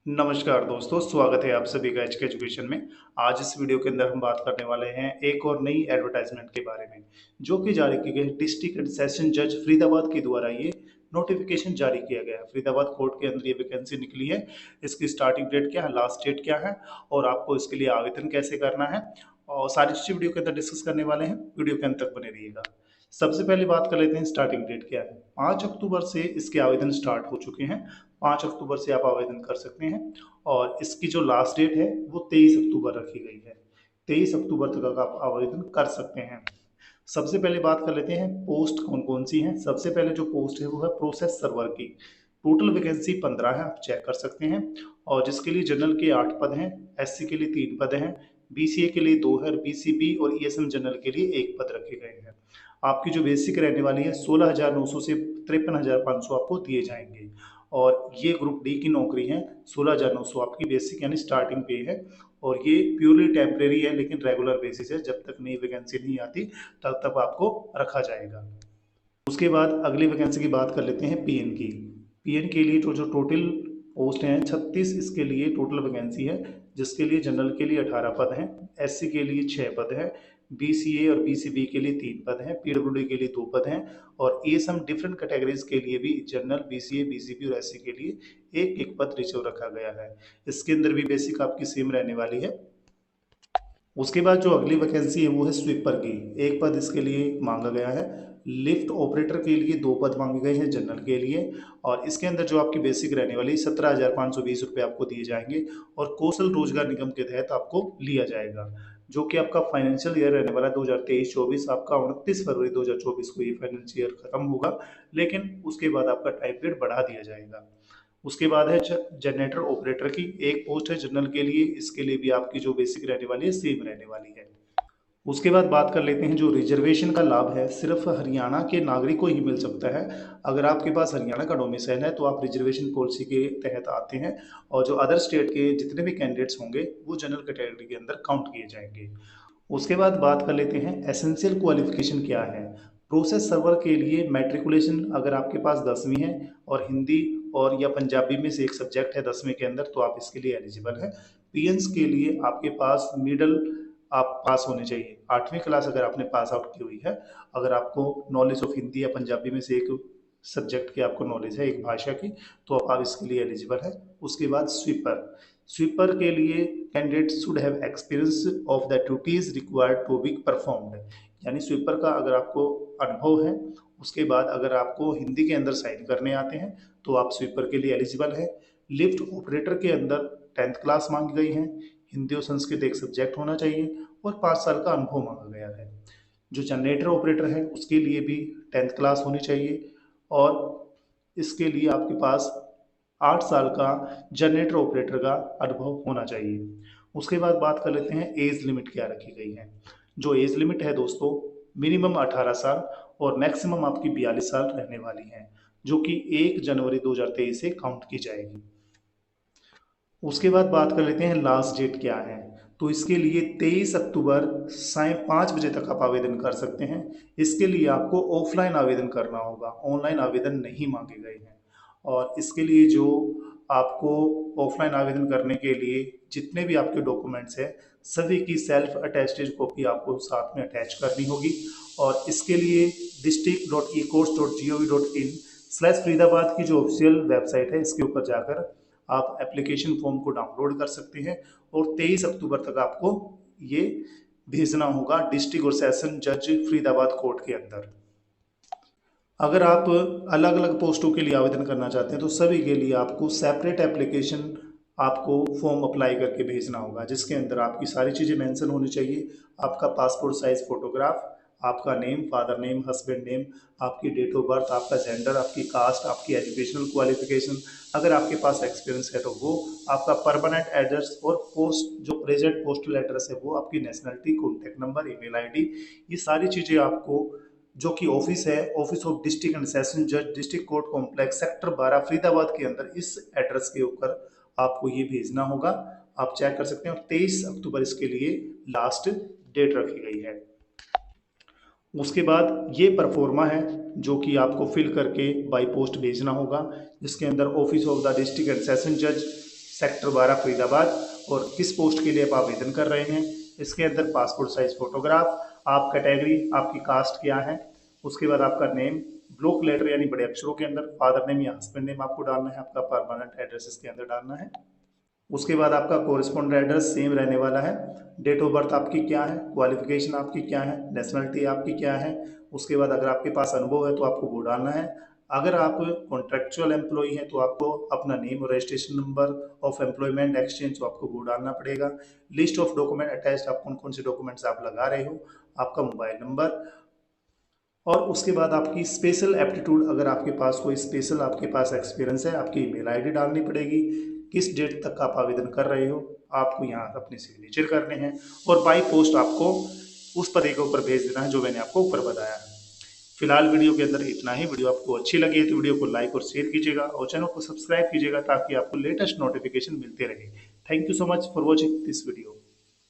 नमस्कार दोस्तों, स्वागत है आप सभी का एचके एजुकेशन में। आज इस वीडियो के अंदर हम बात करने वाले हैं एक और नई एडवर्टाइजमेंट के बारे में, जो कि जारी की गई डिस्ट्रिक्ट एंड सेशन जज फरीदाबाद के द्वारा ये नोटिफिकेशन जारी किया गया है। फरीदाबाद कोर्ट के अंदर ये वैकेंसी निकली है। इसकी स्टार्टिंग डेट क्या है, लास्ट डेट क्या है और आपको इसके लिए आवेदन कैसे करना है और सारी चीज़ें वीडियो के अंदर डिस्कस करने वाले हैं। वीडियो के अंत तक बने रहिएगा। सबसे पहले बात कर लेते हैं स्टार्टिंग डेट क्या है। 5 अक्टूबर से इसके आवेदन स्टार्ट हो चुके हैं। 5 अक्टूबर से आप आवेदन कर सकते हैं और इसकी जो लास्ट डेट है वो 23 अक्टूबर रखी गई है। 23 अक्टूबर तक आप आवेदन कर सकते हैं। सबसे पहले बात कर लेते हैं पोस्ट कौन कौन सी हैं। सबसे पहले जो पोस्ट है वो है प्रोसेस सर्वर की। टोटल वैकेंसी 15 है, आप चेक कर सकते हैं। और जिसके लिए जनरल के 8 पद हैं, एससी के लिए 3 पद हैं, बीसीए के लिए 2 है, बीसीबी और ईएसएम जनरल के लिए 1 पद रखे गए हैं। आपकी जो बेसिक रहने वाली है 16,900 से 53,500 आपको दिए जाएंगे। और ये ग्रुप डी की नौकरी है। 16,900 आपकी बेसिक यानी स्टार्टिंग पे है। और ये प्योरली टेम्परेरी है, लेकिन रेगुलर बेसिस है। जब तक नई वैकेंसी नहीं आती तब तक आपको रखा जाएगा। उसके बाद अगली वैकेंसी की बात कर लेते हैं पीएन की। पीएन के लिए जो जो टोटल पोस्ट हैं 36 इसके लिए टोटल वैकेंसी है। जिसके लिए जनरल के लिए 18 पद हैं, एससी के लिए 6 पद हैं, बीसीए और बीसीबी के लिए 3 पद हैं, पीडब्ल्यूडी के लिए 2 पद हैं और ये सम डिफरेंट कैटेगरीज के लिए भी जनरल, बीसीए, बीसीबी और एससी के लिए एक एक पद रिजर्व रखा गया है। इसके अंदर भी बेसिक आपकी सेम रहने वाली है। उसके बाद जो अगली वैकेंसी है वो है स्वीपर की। 1 पद इसके लिए मांगा गया है। लिफ्ट ऑपरेटर के लिए 2 पद मांगे गए हैं जनरल के लिए। और इसके अंदर जो आपकी बेसिक रहने वाली 17,520 रुपये आपको दिए जाएंगे और कौशल रोजगार निगम के तहत आपको लिया जाएगा। जो कि आपका फाइनेंशियल ईयर रहने वाला 2023-24, आपका 29 फरवरी 2024 को ये फाइनेंशियल ईयर खत्म होगा। लेकिन उसके बाद आपका टाइम पीरियड बढ़ा दिया जाएगा। उसके बाद है जनरेटर ऑपरेटर की। 1 पोस्ट है जनरल के लिए। इसके लिए भी आपकी जो बेसिक रहने वाली है सेम रहने वाली है। उसके बाद बात कर लेते हैं जो रिजर्वेशन का लाभ है सिर्फ हरियाणा के नागरिक को ही मिल सकता है। अगर आपके पास हरियाणा का डोमिसाइल है तो आप रिजर्वेशन पॉलिसी के तहत आते हैं। और जो अदर स्टेट के जितने भी कैंडिडेट्स होंगे वो जनरल कैटेगरी के अंदर काउंट किए जाएंगे। उसके बाद बात कर लेते हैं एसेंशियल क्वालिफिकेशन क्या है। प्रोसेस सर्वर के लिए मैट्रिकुलेशन अगर आपके पास 10वीं है और हिंदी और या पंजाबी में से एक सब्जेक्ट है 10वीं के अंदर तो आप इसके लिए एलिजिबल है। पीएन्स के लिए आपके पास मिडल आप पास होने चाहिए। 8वीं क्लास अगर आपने पास आउट की हुई है, अगर आपको नॉलेज ऑफ हिंदी या पंजाबी में से एक सब्जेक्ट की आपको नॉलेज है, एक भाषा की, तो आप इसके लिए एलिजिबल है। उसके बाद स्वीपर। स्वीपर के लिए candidate should have experience of the duties required to be performed. यानी स्वीपर का अगर आपको अनुभव है। उसके बाद अगर आपको हिंदी के अंदर साइन करने आते हैं तो आप स्वीपर के लिए एलिजिबल है। लिफ्ट ऑपरेटर के अंदर 10th क्लास मांगी गई है। हिंदी और संस्कृत एक सब्जेक्ट होना चाहिए और 5 साल का अनुभव मांगा गया है। जो जनरेटर ऑपरेटर है उसके लिए भी 10th क्लास होनी चाहिए और इसके लिए आपके पास 8 साल का जनरेटर ऑपरेटर का अनुभव होना चाहिए। उसके बाद बात कर लेते हैं एज लिमिट क्या रखी गई है। जो एज लिमिट है दोस्तों, मिनिमम 18 साल और मैक्सिमम आपकी 42 साल रहने वाली है, जो कि 1 जनवरी 2023 से काउंट की जाएगी। उसके बाद बात कर लेते हैं लास्ट डेट क्या है। तो इसके लिए 23 अक्टूबर साय 5 बजे तक आप आवेदन कर सकते हैं। इसके लिए आपको ऑफलाइन आवेदन करना होगा, ऑनलाइन आवेदन नहीं मांगे गए हैं। और इसके लिए जो आपको ऑफलाइन आवेदन करने के लिए जितने भी आपके डॉक्यूमेंट्स हैं सभी की सेल्फ अटेस्टेड कॉपी आपको साथ में अटैच करनी होगी। और इसके लिए district.ecourse.gov.in/फरीदाबाद की जो ऑफिशियल वेबसाइट है इसके ऊपर जाकर आप एप्लीकेशन फॉर्म को डाउनलोड कर सकते हैं। और 23 अक्टूबर तक आपको ये भेजना होगा डिस्ट्रिक्ट और सेशन जज फरीदाबाद कोर्ट के अंदर। अगर आप अलग अलग पोस्टों के लिए आवेदन करना चाहते हैं तो सभी के लिए आपको सेपरेट एप्लीकेशन आपको फॉर्म अप्लाई करके भेजना होगा, जिसके अंदर आपकी सारी चीज़ें मेंशन होनी चाहिए। आपका पासपोर्ट साइज फोटोग्राफ, आपका name, father name, husband name, आपकी डेट ऑफ बर्थ, आपका जेंडर, आपकी कास्ट, आपकी एजुकेशनल क्वालिफिकेशन, अगर आपके पास एक्सपीरियंस है तो वो, आपका परमानेंट एड्रेस और पोस्ट जो प्रेजेंट पोस्टल एड्रेस है वो, आपकी nationality, contact number, email ID, ये सारी चीज़ें आपको जो कि ऑफिस है, office of district and session जज, district court complex, sector 12 Faridabad के अंदर, इस एड्रेस के ऊपर आपको ये भेजना होगा। आप चेक कर सकते हैं। और 23 अक्टूबर इसके लिए लास्ट डेट रखी गई है। उसके बाद ये परफॉर्मा है जो कि आपको फिल करके बाई पोस्ट भेजना होगा, जिसके अंदर office of the district and session जज, सेक्टर 12 फरीदाबाद, और किस पोस्ट के लिए आप आवेदन कर रहे हैं। इसके अंदर पासपोर्ट साइज फोटोग्राफ, आप कैटेगरी, आपकी कास्ट क्या है, उसके बाद आपका नेम, ब्लॉक लेटर यानी बड़े अक्षरों के अंदर, फादर नेम या हस्बैंड नेम आपको डालना है, आपका परमानेंट एड्रेस इसके अंदर डालना है। उसके बाद आपका कोरिस्पोंडेंट एड्रेस सेम रहने वाला है। डेट ऑफ बर्थ आपकी क्या है, क्वालिफिकेशन आपकी क्या है, नेशनलिटी आपकी क्या है। उसके बाद अगर आपके पास अनुभव है तो आपको वो डालना है। अगर आप कॉन्ट्रेक्चुअल एम्प्लॉई हैं तो आपको अपना नेम और registration number of employment exchange तो आपको वो डालना पड़ेगा। लिस्ट ऑफ डॉक्यूमेंट अटैच्ड, आप कौन कौन से डॉक्यूमेंट्स आप लगा रहे हो, आपका मोबाइल नंबर, और उसके बाद आपकी स्पेशल एप्टीट्यूड, अगर आपके पास कोई स्पेशल आपके पास एक्सपीरियंस है, आपकी ईमेल आईडी डालनी पड़ेगी, किस डेट तक आप आवेदन कर रहे हो, आपको यहाँ अपने सिग्नेचर करने हैं, और बाई पोस्ट आपको उस पते के ऊपर भेज देना है जो मैंने आपको ऊपर बताया है। फिलहाल वीडियो के अंदर इतना ही। वीडियो आपको अच्छी लगी है तो वीडियो को लाइक और शेयर कीजिएगा और चैनल को सब्सक्राइब कीजिएगा ताकि आपको लेटेस्ट नोटिफिकेशन मिलते रहे। Thank you so much for watching this video.